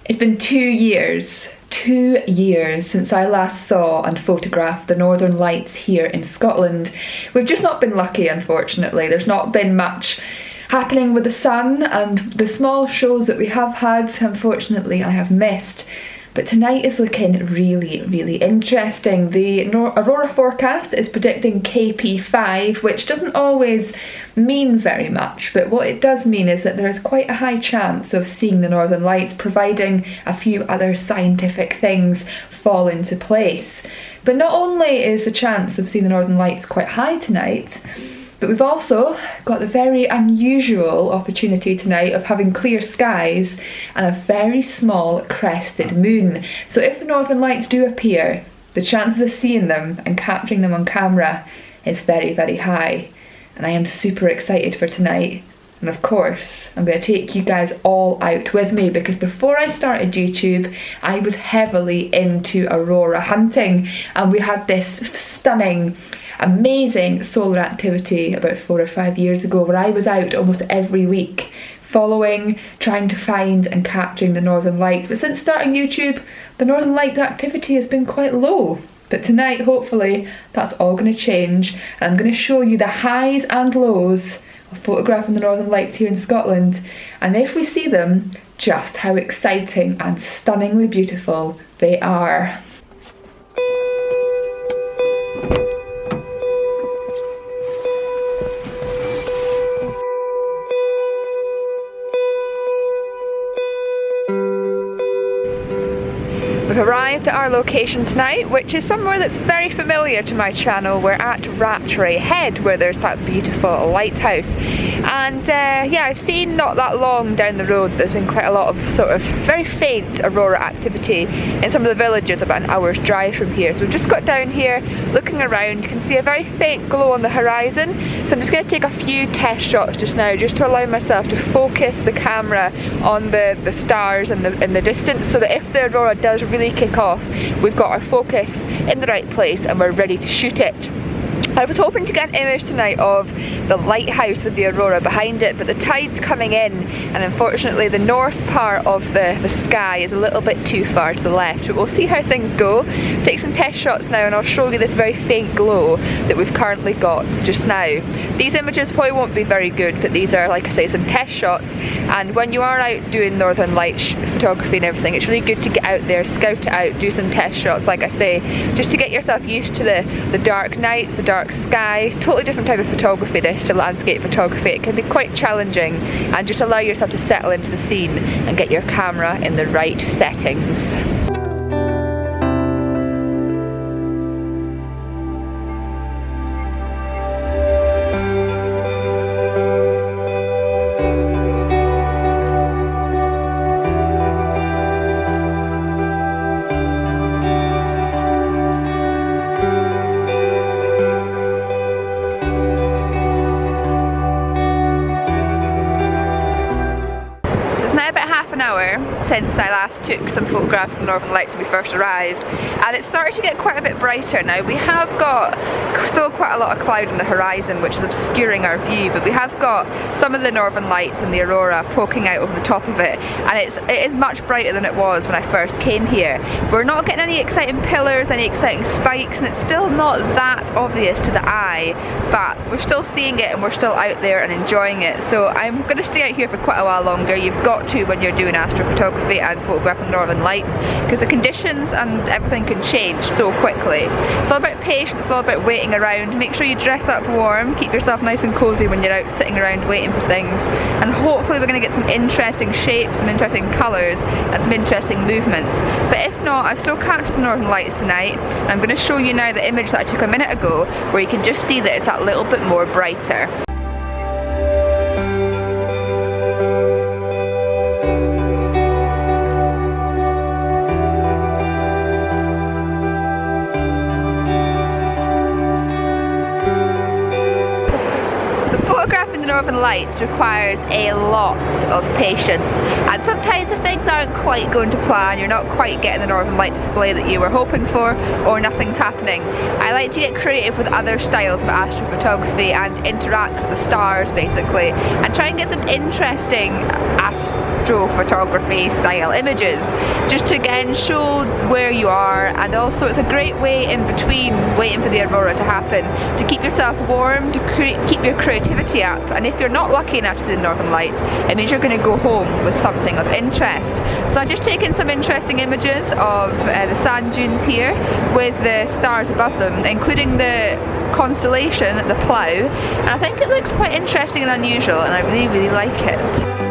It's been 2 years since I last saw and photographed the Northern Lights here in Scotland. We've just not been lucky, unfortunately. There's not been much happening with the sun, and the small shows that we have had, unfortunately, I have missed. But tonight is looking really interesting. The Aurora forecast is predicting KP5, which doesn't always mean very much, but what it does mean is that there is quite a high chance of seeing the Northern Lights, providing a few other scientific things fall into place. But not only is the chance of seeing the Northern Lights quite high tonight, but we've also got the very unusual opportunity tonight of having clear skies and a very small crested moon. So if the Northern Lights do appear, the chances of seeing them and capturing them on camera is very high. And I am super excited for tonight. And of course, I'm going to take you guys all out with me, because before I started YouTube, I was heavily into aurora hunting, and we had this stunning, amazing solar activity about 4 or 5 years ago where I was out almost every week following, trying to find and capturing the Northern Lights. But since starting YouTube, the Northern Light activity has been quite low. But tonight, hopefully, that's all going to change, and I'm going to show you the highs and lows of photographing the Northern Lights here in Scotland, and if we see them, just how exciting and stunningly beautiful they are. We've arrived at our location tonight, which is somewhere that's very familiar to my channel. We're at Rattray Head, where there's that beautiful lighthouse. And yeah, I've seen not that long down the road there's been quite a lot of sort of very faint aurora activity in some of the villages about an hour's drive from here. So we've just got down here, looking around. You can see a very faint glow on the horizon. So I'm just going to take a few test shots just now, just to allow myself to focus the camera on the stars in the distance, so that if the aurora does really kick off, we've got our focus in the right place and we're ready to shoot it. I was hoping to get an image tonight of the lighthouse with the aurora behind it, but the tide's coming in, and unfortunately the north part of the sky is a little bit too far to the left. But we'll see how things go. Take some test shots now and I'll show you this very faint glow that we've currently got just now. These images probably won't be very good, but these are, like I say, some test shots, and when you are out doing Northern Light photography and everything, it's really good to get out there, scout it out, do some test shots, like I say, just to get yourself used to the dark nights, the dark sky. Totally different type of photography this to landscape photography. It can be quite challenging, and just allow yourself to settle into the scene and get your camera in the right settings. Since I last took some photographs of the Northern Lights when we first arrived, and it started to get quite a bit brighter now. We have got still quite a lot of cloud on the horizon, which is obscuring our view, but we have got some of the Northern Lights and the aurora poking out over the top of it, and it is much brighter than it was when I first came here. We're not getting any exciting pillars, any exciting spikes, and it's still not that obvious to the eye, but we're still seeing it and we're still out there and enjoying it. So I'm going to stay out here for quite a while longer. You've got to when you're doing astrophotography and photographing the Northern Lights, because the conditions and everything can change so quickly. It's all about patience, it's all about waiting around. Make sure you dress up warm, keep yourself nice and cozy when you're out sitting around waiting for things, and hopefully we're going to get some interesting shapes, some interesting colours and some interesting movements. But if not, I've still captured the Northern Lights tonight, and I'm going to show you now the image that I took a minute ago, where you can just see that it's that little bit more brighter. Northern Lights requires a lot of patience, and sometimes if things aren't quite going to plan, you're not quite getting the Northern Light display that you were hoping for, or nothing's happening. I like to get creative with other styles of astrophotography and interact with the stars basically, and try and get some interesting astrophotography style images, just to again show where you are. And also it's a great way in between waiting for the aurora to happen to keep yourself warm, to keep your creativity up. And if you're not lucky enough to see the Northern Lights, it means you're going to go home with something of interest. So I've just taken some interesting images of the sand dunes here with the stars above them, including the constellation, the Plough, and I think it looks quite interesting and unusual, and I really like it.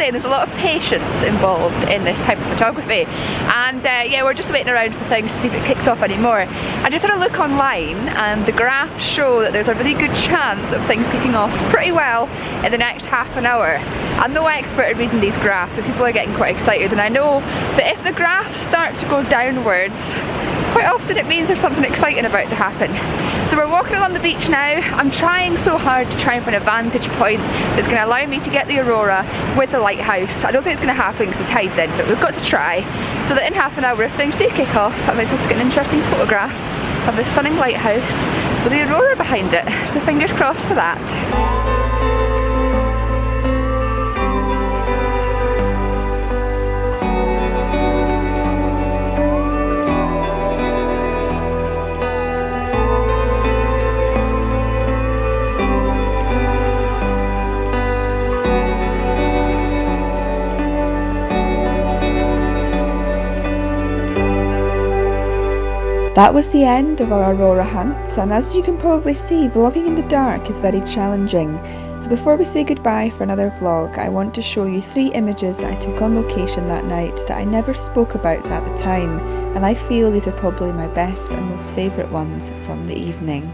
There's a lot of patience involved in this type of photography, and yeah, we're just waiting around for things to see if it kicks off anymore. I just had a look online and the graphs show that there's a really good chance of things kicking off pretty well in the next half an hour. I'm no expert at reading these graphs, but people are getting quite excited, and I know that if the graphs start to go downwards, quite often it means there's something exciting about to happen. So we're walking along the beach now. I'm trying so hard to try and find a vantage point that's going to allow me to get the aurora with the lighthouse. I don't think it's going to happen because the tide's in, but we've got to try, so that in half an hour, if things do kick off, I might just get an interesting photograph of the stunning lighthouse with the aurora behind it. So fingers crossed for that. That was the end of our aurora hunt, and as you can probably see, vlogging in the dark is very challenging. So before we say goodbye for another vlog, I want to show you 3 images that I took on location that night that I never spoke about at the time, and I feel these are probably my best and most favourite ones from the evening.